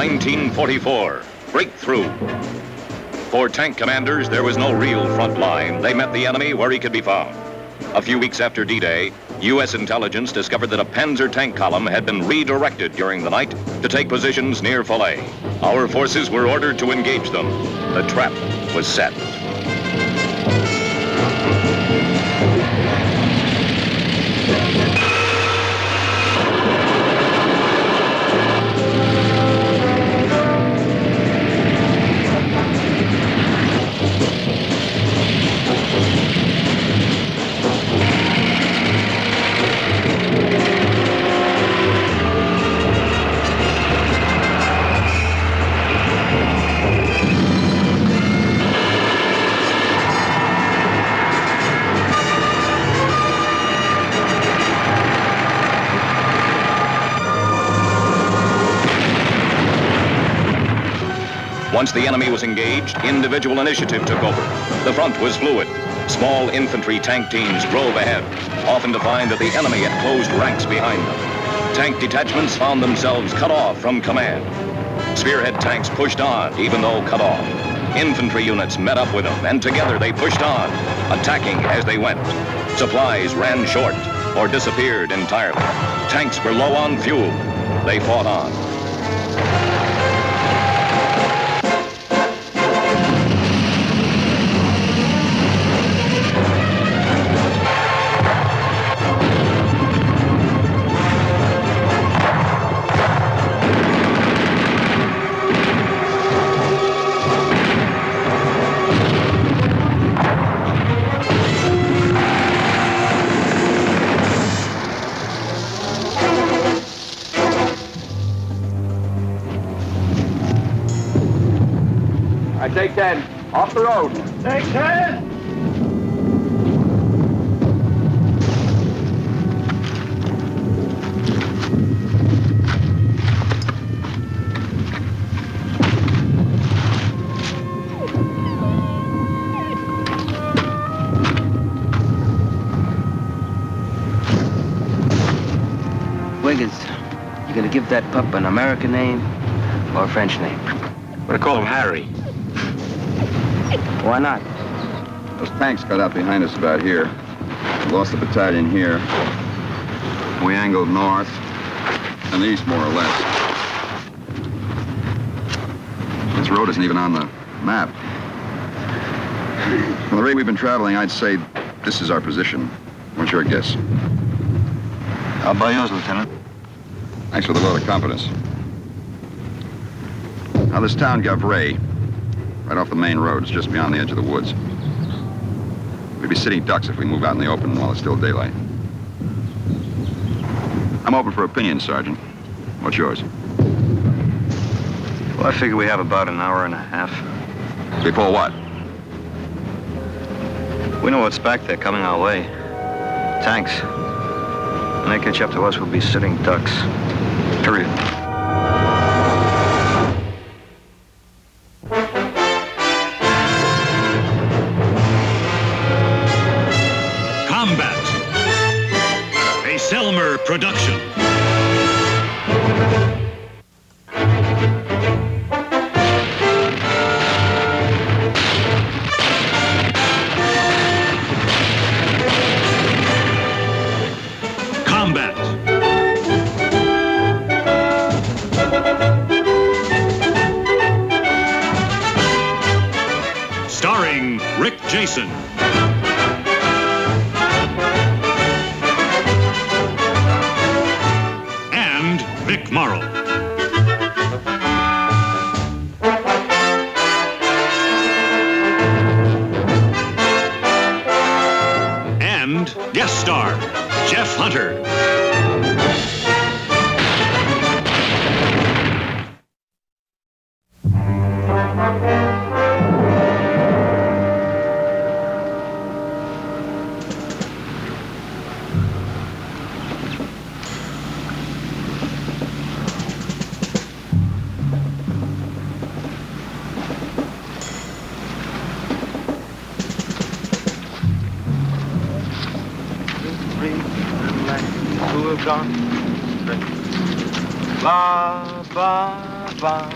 1944, breakthrough. For tank commanders, there was no real front line. They met the enemy where he could be found. A few weeks after D-Day, U.S. intelligence discovered that a Panzer tank column had been redirected during the night to take positions near Falaise. Our forces were ordered to engage them. The trap was set. Once the enemy was engaged, individual initiative took over. The front was fluid. Small infantry tank teams drove ahead, often to find that the enemy had closed ranks behind them. Tank detachments found themselves cut off from command. Spearhead tanks pushed on, even though cut off. Infantry units met up with them, and together they pushed on, attacking as they went. Supplies ran short or disappeared entirely. Tanks were low on fuel. They fought on. Take 10. Off the road. Take 10. Wiggins, you gonna give that pup an American name or a French name? I'm gonna call him Harry. Why not? Those tanks got out behind us about here. We lost the battalion here. We angled north and east, more or less. This road isn't even on the map. From the rate we've been traveling, I'd say this is our position. What's your guess? How about yours, Lieutenant? Thanks for the vote of confidence. Now, this town, Gavray, right off the main road. It's just beyond the edge of the woods. We'd be sitting ducks if we move out in the open while it's still daylight. I'm open for opinions, Sergeant. What's yours? Well, I figure we have about an hour and a half. Before what? We know what's back there coming our way. Tanks. When they catch up to us, we'll be sitting ducks. Period. Combat. A Selmer production. Combat. Starring Rick Jason. Morrow. And guest star, Jeff Hunter. Gone. Blah, blah, ba.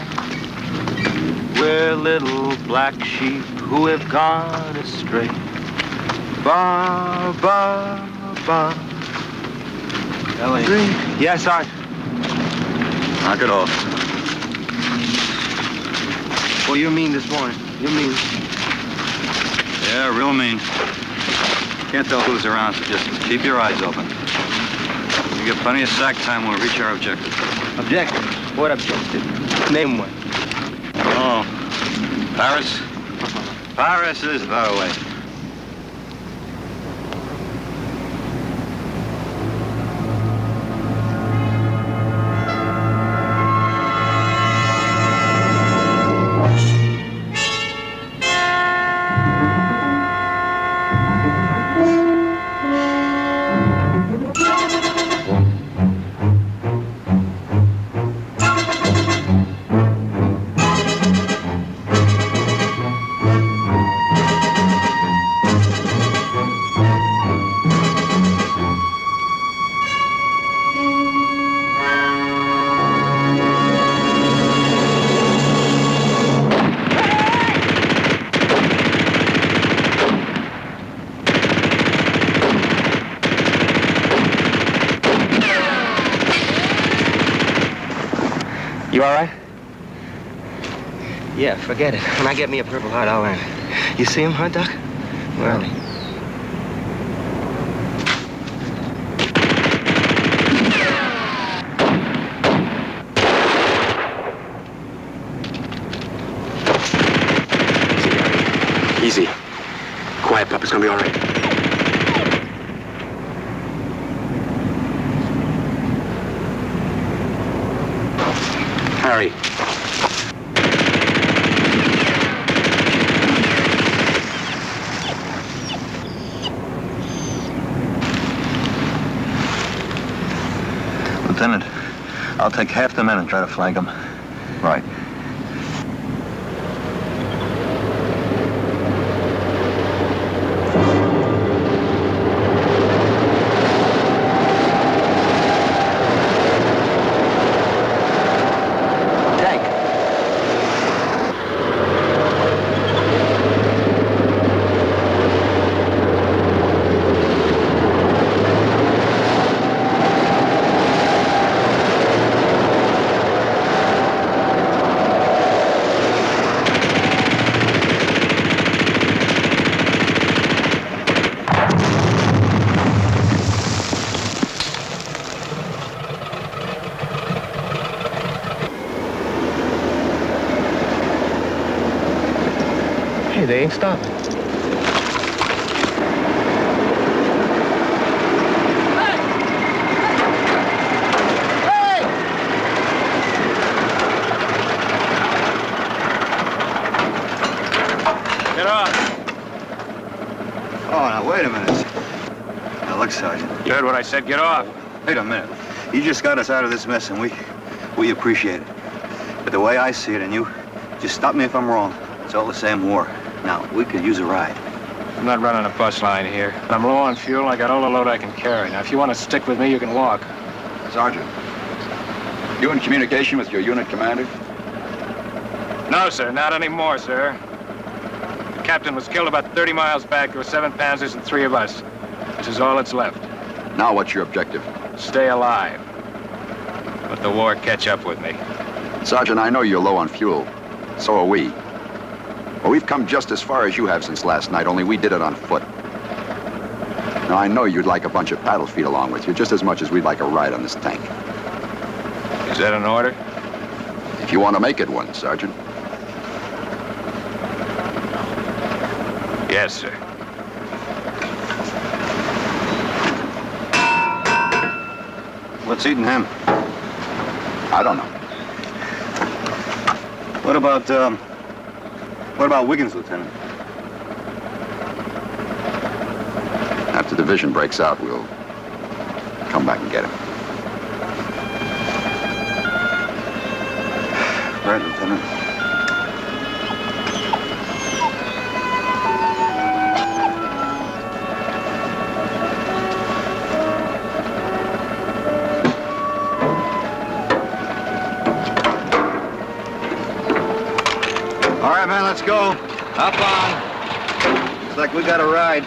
We're little black sheep who have gone astray. Ba, ba, ba. Ellie. Yes, Sergeant. Knock it off. Well, you're mean this morning. You're mean. Yeah, real mean. Can't tell who's around, so just keep your eyes open. We get plenty of sack time when we reach our objective. Objective? What objective? Name one. Oh, Paris? Paris is the way. You all right? Yeah, forget it. When I get me a Purple Heart, I'll land. You see him, huh, Doc? Where are they? Easy. Quiet, pup. It's gonna be all right. Harry. Lieutenant, I'll take half the men and try to flank them. Right. They ain't stopping. Get off. Oh, now, wait a minute. Now, look, Sergeant. You heard what I said. Get off. Wait a minute. You just got us out of this mess, and we appreciate it. But the way I see it, and you, just stop me if I'm wrong. It's all the same war. Now, we could use a ride. I'm not running a bus line here. I'm low on fuel. I got all the load I can carry. Now, if you want to stick with me, you can walk. Sergeant, you in communication with your unit commander? No, sir. Not anymore, sir. The captain was killed about 30 miles back. There were 7 Panzers and 3 of us. This is all that's left. Now what's your objective? Stay alive. Let the war catch up with me. Sergeant, I know you're low on fuel. So are we. Well, we've come just as far as you have since last night, only we did it on foot. Now, I know you'd like a bunch of paddle feet along with you, just as much as we'd like a ride on this tank. Is that an order? If you want to make it one, Sergeant. Yes, sir. What's eating him? I don't know. What about Wiggins, Lieutenant? After the division breaks out, we'll come back and get him. Right, Lieutenant. let's go. Up on. Looks like we got a ride.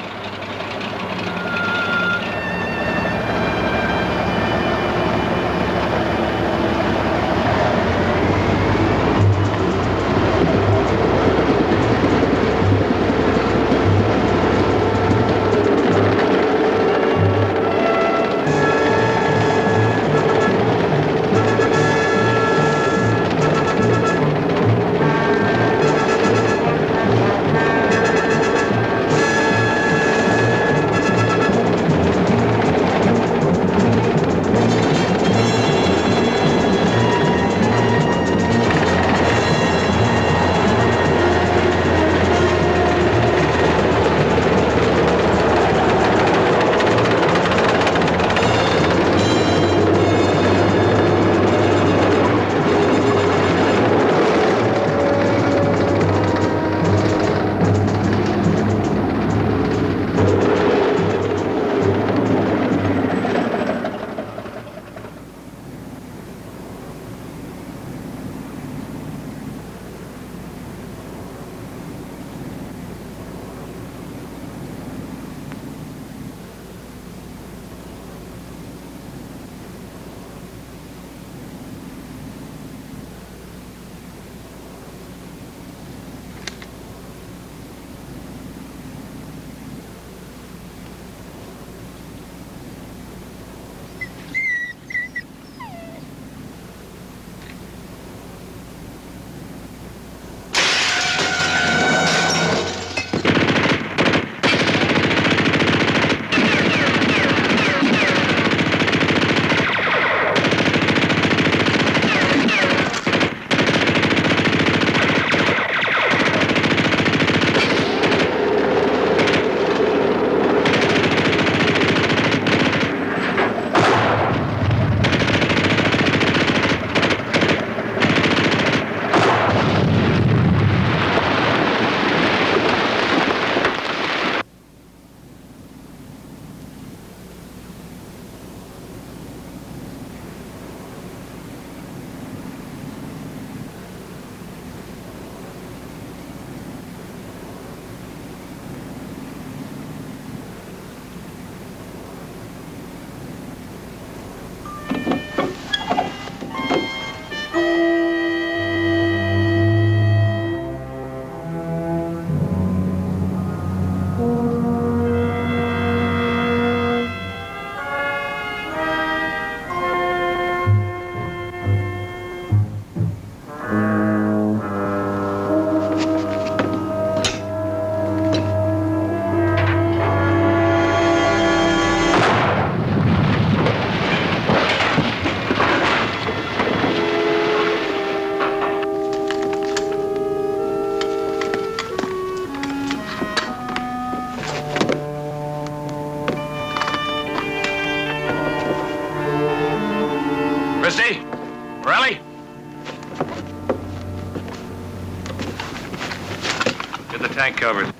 Tank covered.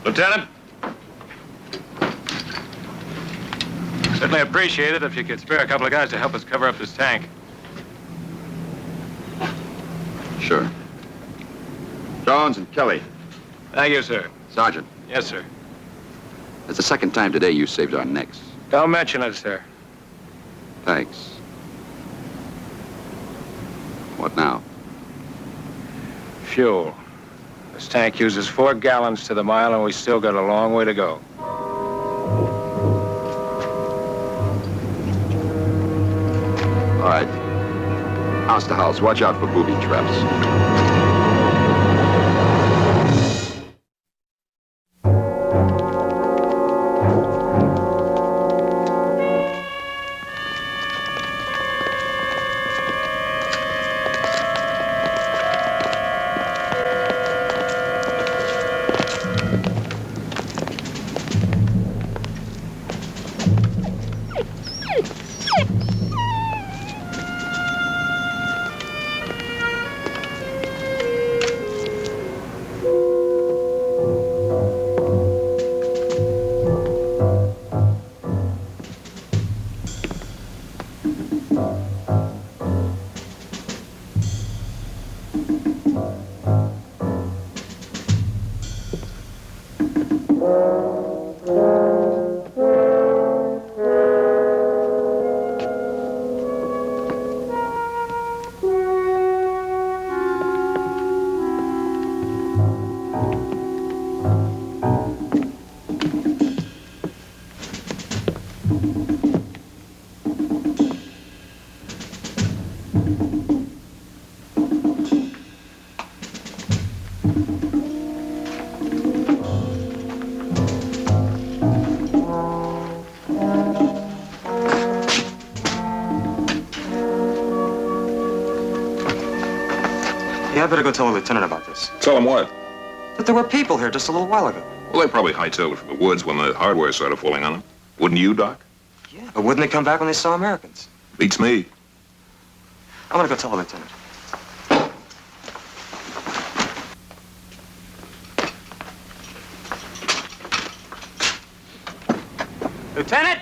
Lieutenant? Certainly appreciate it if you could spare a couple of guys to help us cover up this tank. Sure. Jones and Kelly. Thank you, sir. Sergeant, Yes, sir. it's the second time today you saved our necks. Don't mention it, sir. Thanks. What now? Fuel. This tank uses 4 gallons to the mile, and we still got a long way to go. All right. House to house. Watch out for booby traps. Yeah, I better go tell the lieutenant about this. Tell him what? That there were people here just a little while ago. Well, they probably hightailed it from the woods when the hardware started falling on them. Wouldn't you, Doc? Yeah, but wouldn't they come back when they saw Americans? Beats me. I'm gonna go tell the lieutenant. Lieutenant!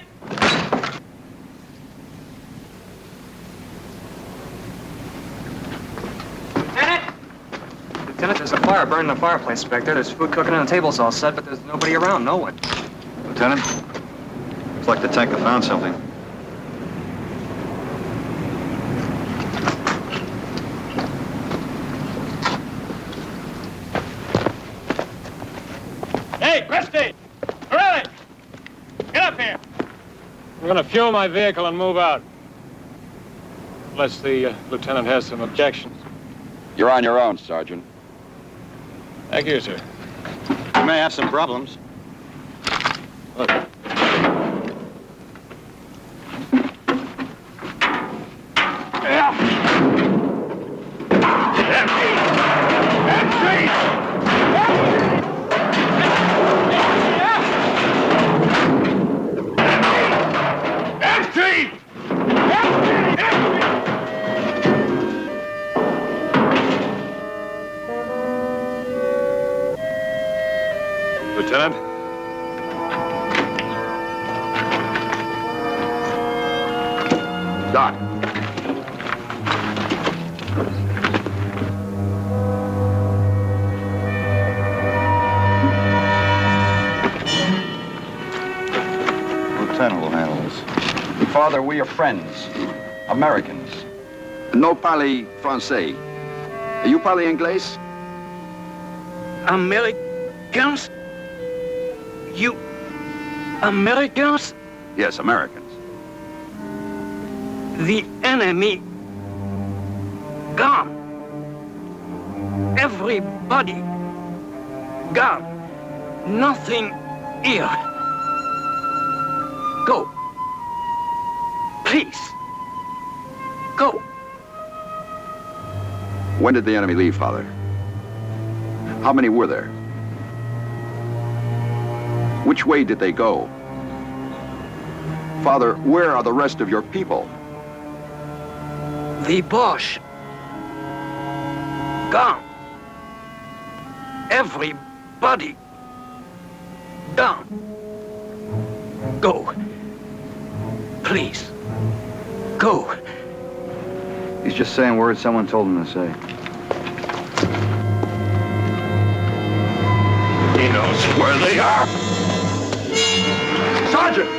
Lieutenant, there's a fire burning the fireplace back there. There's food cooking and the table's all set, but there's nobody around, no one. Lieutenant, looks like the tanker found something. Hey, Christie! Morelli! Get up here! I'm gonna fuel my vehicle and move out. Unless the lieutenant has some objections. You're on your own, Sergeant. Thank you, sir. You may have some problems. Look. Lieutenant? Doc. Lieutenant will handle this. Father, we are friends. Americans. No parle français. You parle anglais? Americans? You Americans? Yes, Americans. The enemy gone. Everybody gone. Nothing here. Go. Please. Go. When did the enemy leave, Father? How many were there? Which way did they go? Father, where are the rest of your people? The Bosch. Gone. Everybody. Gone. Go. Please. Go. He's just saying words someone told him to say. He knows where they are. Sergeant!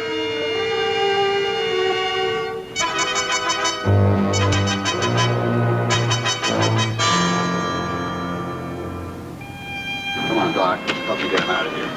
Come on, Doc. Help me get him out of here.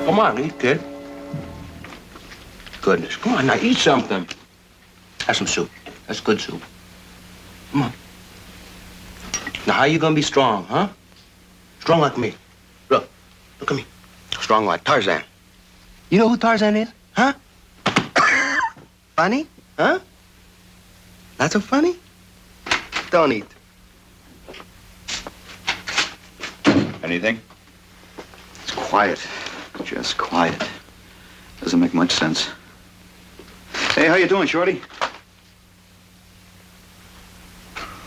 Come on, eat, kid. Goodness, come on now, eat something. Have some soup. That's good soup. Come on. Now, how you gonna be strong, huh? Strong like me. Look at me. Strong like Tarzan. You know who Tarzan is, huh? Funny, huh? Not so funny? Don't eat. Anything? It's quiet. Just quiet. Doesn't make much sense. Hey, how you doing, Shorty?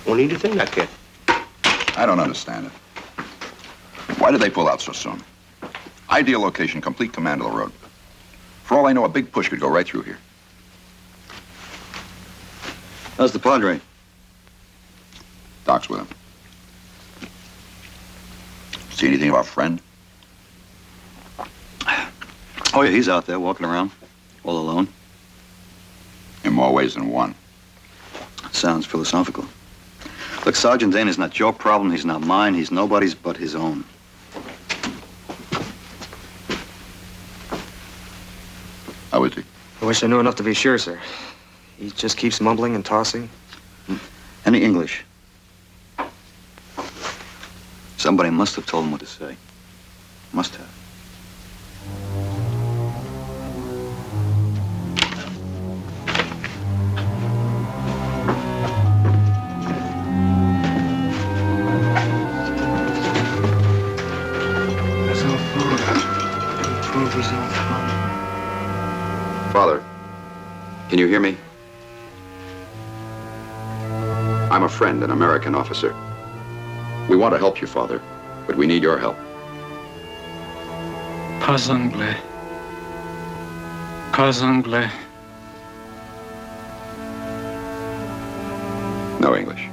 Won't eat a thing, that kid. I don't understand it. Why did they pull out so soon? Ideal location, complete command of the road. For all I know, a big push could go right through here. How's the Padre? Doc's with him. See anything of our friend? Oh, yeah, he's out there walking around, all alone. In more ways than one. Sounds philosophical. Look, Sergeant Dane is not your problem. He's not mine. He's nobody's but his own. How is he? I wish I knew enough to be sure, sir. He just keeps mumbling and tossing. Any English? Somebody must have told him what to say. Must have. Father, can you hear me? I'm a friend, an American officer. We want to help you, Father, but we need your help. Pas anglais. Pas anglais. No English.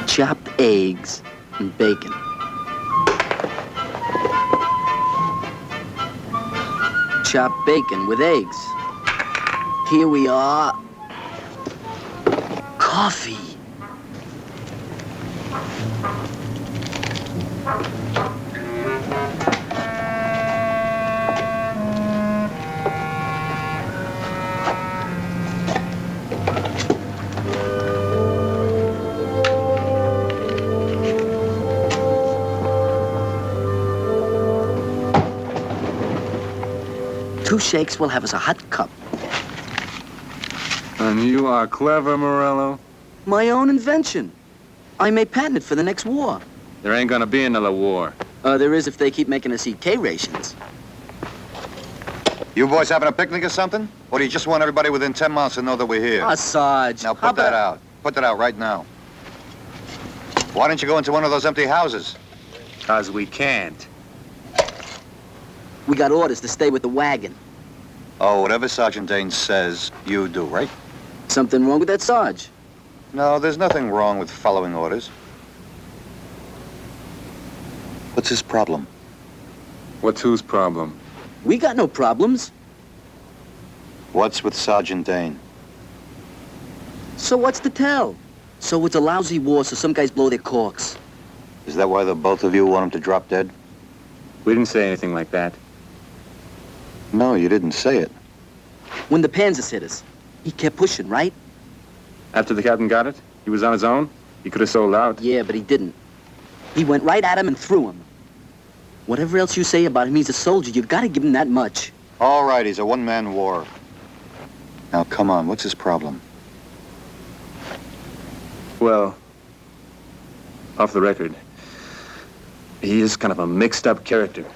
Chopped eggs and bacon. Chopped bacon with eggs. Here we are. Coffee. Two shakes will have us a hot cup. And you are clever, Morello. My own invention. I may patent it for the next war. There ain't gonna be another war. There is if they keep making us eat K rations. You boys having a picnic or something? Or do you just want everybody within 10 miles to know that we're here? Sarge. Now put that out. Put that out right now. Why don't you go into one of those empty houses? 'Cause we can't. We got orders to stay with the wagon. Oh, whatever Sergeant Dane says, you do, right? Something wrong with that, Sarge? No, there's nothing wrong with following orders. What's his problem? What's whose problem? We got no problems. What's with Sergeant Dane? So what's to tell? So it's a lousy war, so some guys blow their corks. Is that why the both of you want him to drop dead? We didn't say anything like that. No, you didn't say it. When the Panzers hit us, he kept pushing, right? After the captain got it, he was on his own. He could have sold out. Yeah, but he didn't. He went right at him and threw him. Whatever else you say about him, he's a soldier. You gotta give him that much. All right, he's a one-man war. Now, come on, what's his problem? Well, off the record, he is kind of a mixed-up character.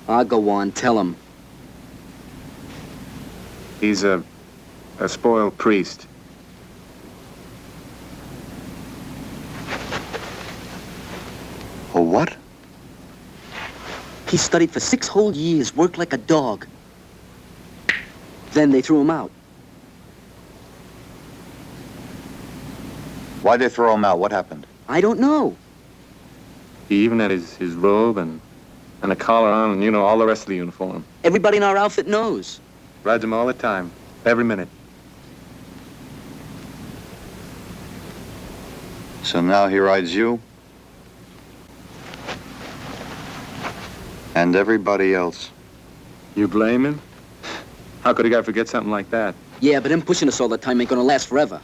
I'll go on, tell him. He's a spoiled priest. A what? He studied for 6 whole years, worked like a dog. Then they threw him out. Why'd they throw him out? What happened? I don't know. He even had his robe and a collar on and, you know, all the rest of the uniform. Everybody in our outfit knows. Rides him all the time, every minute. So now he rides you? And everybody else. You blame him? How could a guy forget something like that? Yeah, but him pushing us all the time ain't gonna last forever.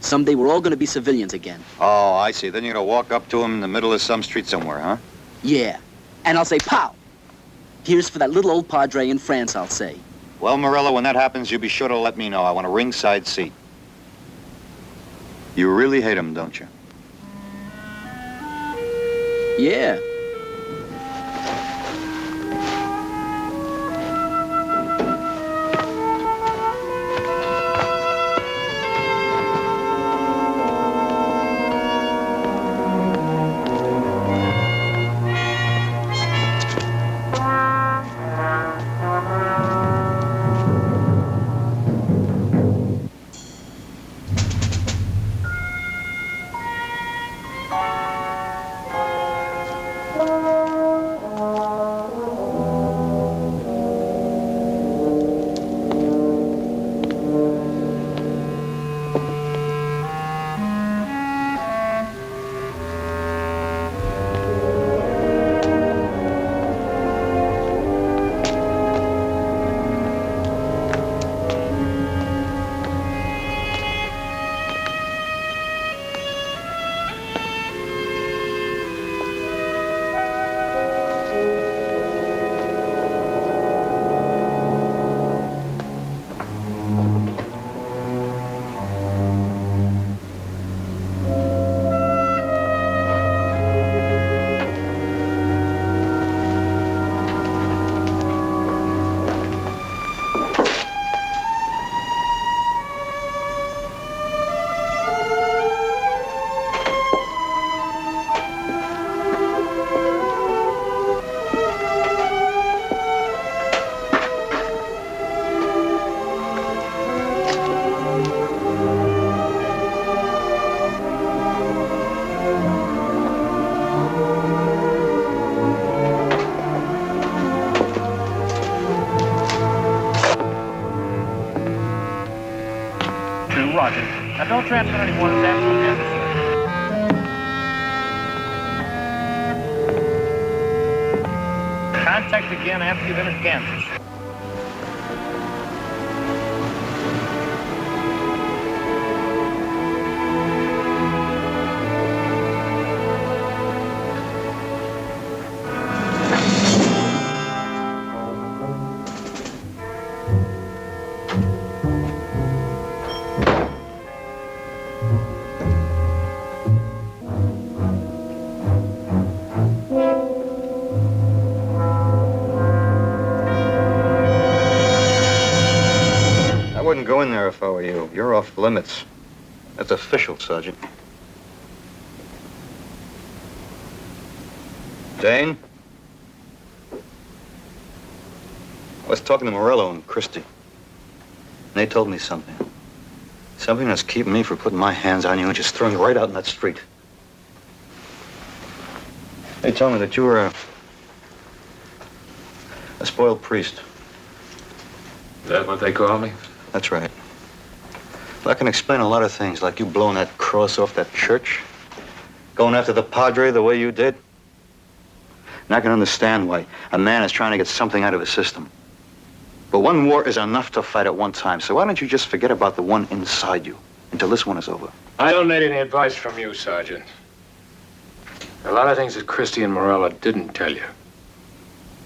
Someday we're all gonna be civilians again. Oh, I see. Then you're gonna walk up to him in the middle of some street somewhere, huh? Yeah. And I'll say, pow! Here's for that little old padre in France, I'll say. Well, Morello, when that happens, you be sure to let me know. I want a ringside seat. You really hate him, don't you? Yeah. Roger. Now don't transfer anyone as absolutely necessary. Contact again after you've entered Kansas. off limits. That's official, Sergeant. Dane? I was talking to Morrow and Christie. And they told me something. Something that's keeping me from putting my hands on you and just throwing you right out in that street. They told me that you were a spoiled priest. Is that what they call me? That's right. Well, I can explain a lot of things, like you blowing that cross off that church, going after the padre the way you did. And I can understand why a man is trying to get something out of his system. But one war is enough to fight at one time, so why don't you just forget about the one inside you until this one is over? I don't need any advice from you, Sergeant. A lot of things that Christie and Morella didn't tell you.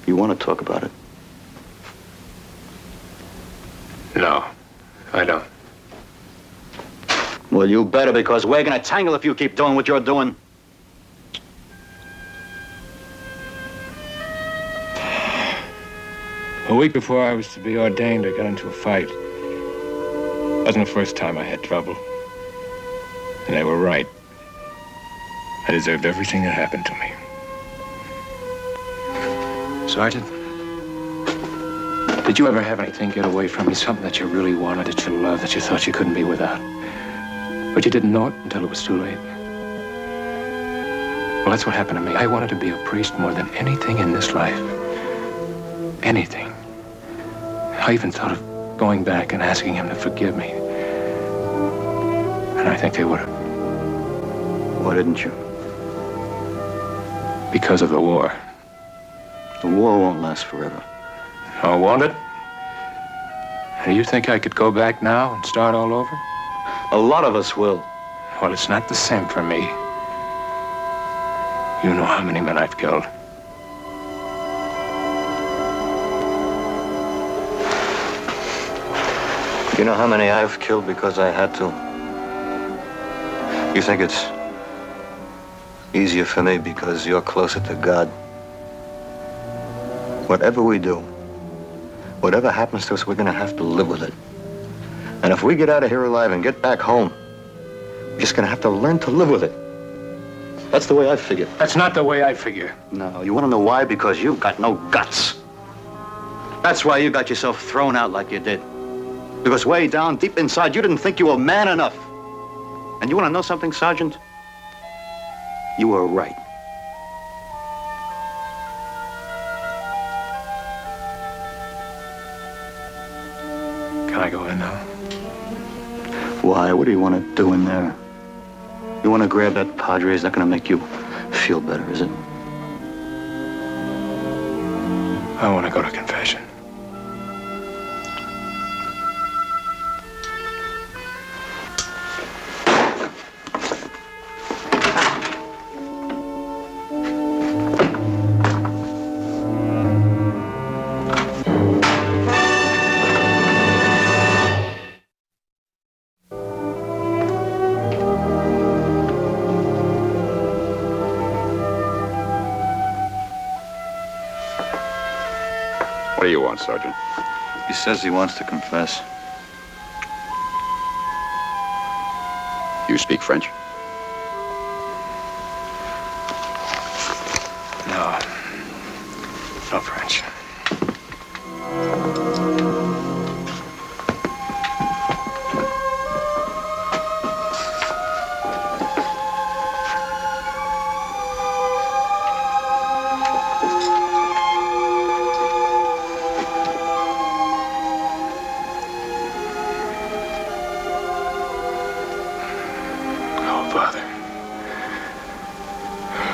You want to talk about it? No, I don't. Well, you better, because we're gonna tangle if you keep doing what you're doing. A week before I was to be ordained, I got into a fight. It wasn't the first time I had trouble. And they were right. I deserved everything that happened to me. Sergeant, did you ever have anything get away from you? Something that you really wanted, that you loved, that you thought you couldn't be without? But you didn't know it until it was too late. Well, that's what happened to me. I wanted to be a priest more than anything in this life. Anything. I even thought of going back and asking him to forgive me. And I think they would have. Why didn't you? Because of the war. The war won't last forever. Oh, won't it? Do you think I could go back now and start all over? A lot of us will. Well, it's not the same for me. You know how many men I've killed. You know how many I've killed because I had to? You think it's easier for me because you're closer to God? Whatever we do, whatever happens to us, we're gonna have to live with it. And if we get out of here alive and get back home, we're just gonna have to learn to live with it. That's the way I figure. That's not the way I figure. No, you wanna know why? Because you've got no guts. That's why you got yourself thrown out like you did. Because way down, deep inside, you didn't think you were man enough. And you wanna know something, Sergeant? You were right. Can I go in now? Why? What do you want to do in there? You want to grab that padre? It's not going to make you feel better, is it? I want to go to confession. What do you want, Sergeant? He says he wants to confess. You speak French? No. No French.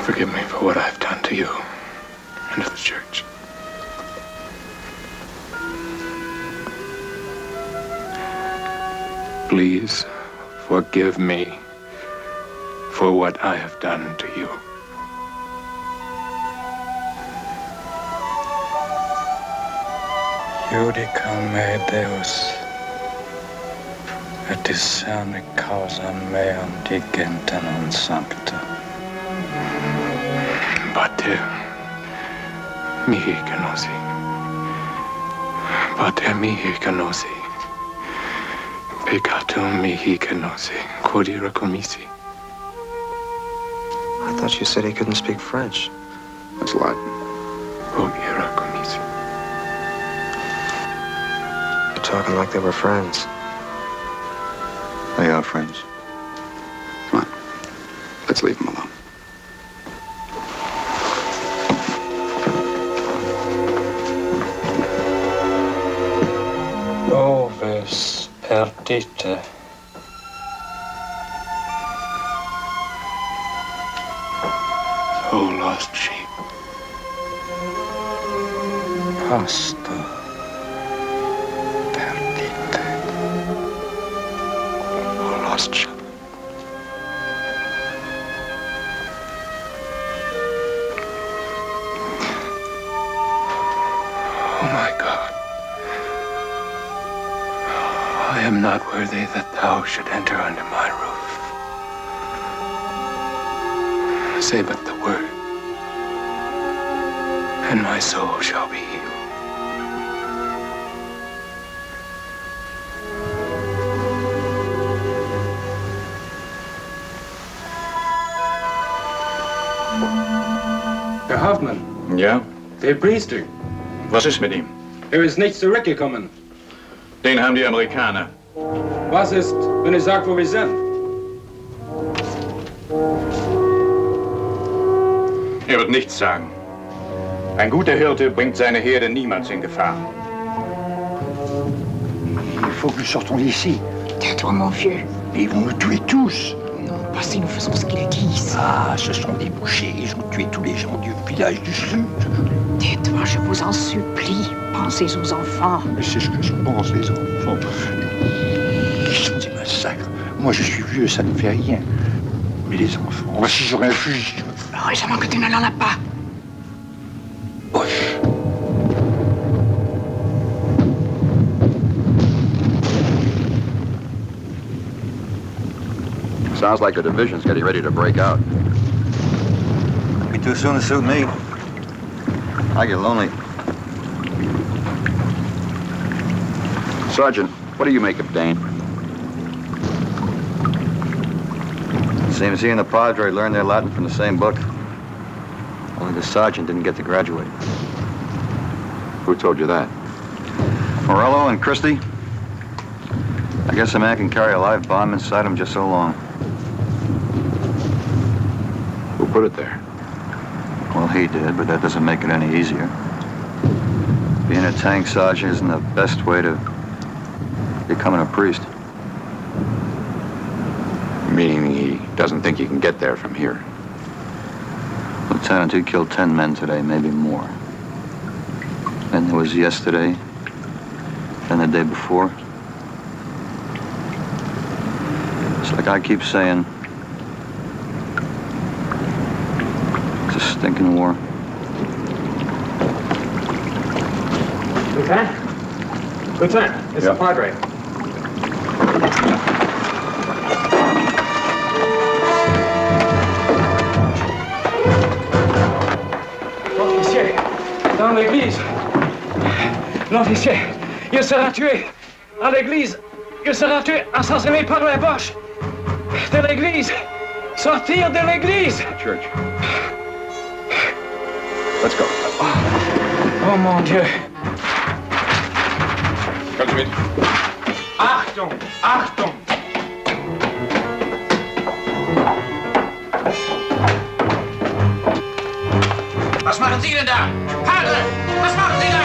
Forgive me for what I've done to you and to the church. Please forgive me for what I have done to you. Judicam Deus, et discerne causam meam digenta non sancta. Pater mihi canosi, Peccato mihi che nosi, quod ira commisi. I thought you said he couldn't speak French. That's Latin. Quod ira commisi. You're talking like they were friends. They are friends. Come on. Let's leave him alone. Oves perdite. Oh, lost sheep. Pasta. Perdite. Oh, lost sheep. Oh, my God. I am not worthy that thou should enter under my roof. Say but the word, and my soul shall be healed. Herr Hoffmann. Ja? Der Priester. Was ist mit ihm? Ist nicht zurückgekommen. Den haben die Amerikaner. Was ist, wenn er sagt, wo wir sind? Er wird nichts sagen. Ein guter Hirte bringt seine Herde niemals in Gefahr. Il faut que nous sortons d'ici. Tais-toi, mon vieux. Ils vont nous tuer tous. Non, pas si nous faisons ce qu'ils disent. Ah, ce sont des bouchers. Ils ont tué tous les gens du village du Sud. Tais-toi, je vous en supplie. Pensez aux enfants. Mais c'est ce que je pense, les enfants. Qui sont des massacres. Moi, je suis vieux, ça ne me fait rien. Mais les enfants, voici j'aurai un fusil. Heureusement que tu ne l'en as pas. Boche. Sounds like the division's getting ready to break out. Be too soon to suit me. I get lonely. Sergeant, what do you make of Dane? Seems he and the Padre learned their Latin from the same book. Only the sergeant didn't get to graduate. Who told you that? Morrow and Christie. I guess a man can carry a live bomb inside him just so long. Who put it there? Well, he did, but that doesn't make it any easier. Being a tank sergeant isn't the best way to becoming a priest. Meaning he doesn't think he can get there from here. Lieutenant, he killed 10 men today, maybe more. And there was yesterday, and the day before. It's like I keep saying, it's a stinking war. Lieutenant? Lieutenant, it's the Padre. L'officier, dans l'église. L'officier, il sera tué. À l'église, il sera tué, assassiné par la Boche. De l'église. Sortir de l'église. Church. Let's go. Oh mon Dieu. Come to me. Achtung! Achtung! Was machen Sie denn da? Padre, was machen Sie da?